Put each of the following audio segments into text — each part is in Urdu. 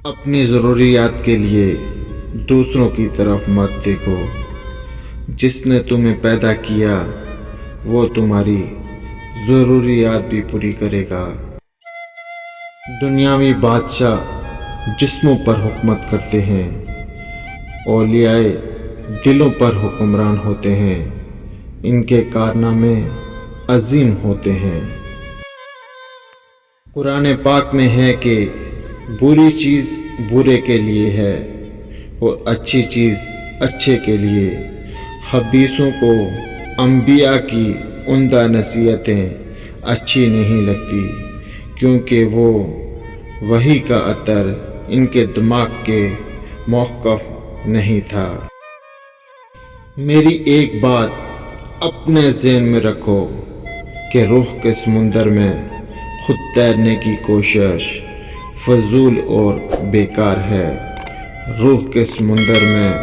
اپنی ضروریات کے لیے دوسروں کی طرف مت دیکھو۔ جس نے تمہیں پیدا کیا وہ تمہاری ضروریات بھی پوری کرے گا۔ دنیاوی بادشاہ جسموں پر حکومت کرتے ہیں، اولیاء دلوں پر حکمران ہوتے ہیں۔ ان کے کارنامے عظیم ہوتے ہیں۔ قرآن پاک میں ہے کہ بری چیز برے کے لیے ہے اور اچھی چیز اچھے کے لیے۔ خبیثوں کو انبیاء کی عمدہ نصیحتیں اچھی نہیں لگتی، کیونکہ وہ وحی کا اثر ان کے دماغ کے موقف نہیں تھا۔ میری ایک بات اپنے ذہن میں رکھو کہ روح کے سمندر میں خود تیرنے کی کوشش فضول اور بیکار ہے۔ روح کے سمندر میں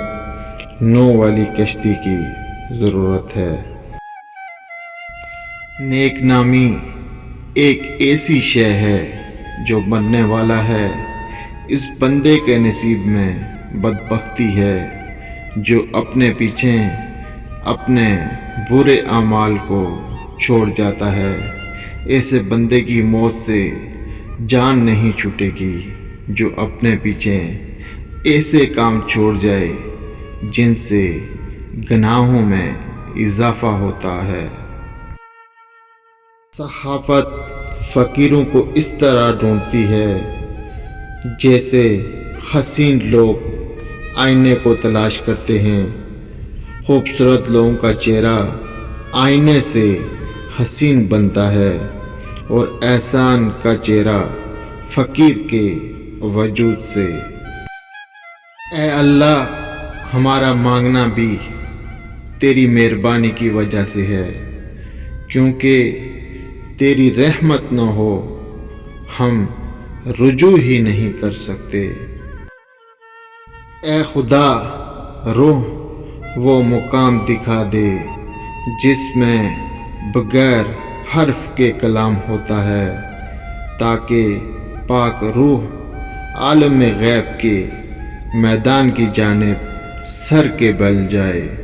نو والی کشتی کی ضرورت ہے۔ نیک نامی ایک ایسی شے ہے جو مرنے والا ہے۔ اس بندے کے نصیب میں بدبختی ہے جو اپنے پیچھے اپنے برے اعمال کو چھوڑ جاتا ہے۔ ایسے بندے کی موت سے جان نہیں چھوٹے گی جو اپنے پیچھے ایسے کام چھوڑ جائے جن سے گناہوں میں اضافہ ہوتا ہے۔ صحافت فقیروں کو اس طرح ڈھونڈتی ہے جیسے حسین لوگ آئینے کو تلاش کرتے ہیں۔ خوبصورت لوگوں کا چہرہ آئینے سے حسین بنتا ہے اور احسان کا چہرہ فقیر کے وجود سے۔ اے اللہ، ہمارا مانگنا بھی تیری مہربانی کی وجہ سے ہے، کیونکہ تیری رحمت نہ ہو ہم رجوع ہی نہیں کر سکتے۔ اے خدا، روح وہ مقام دکھا دے جس میں بغیر حرف کے کلام ہوتا ہے، تاکہ پاک روح عالم غیب کے میدان کی جانب سر کے بل جائے۔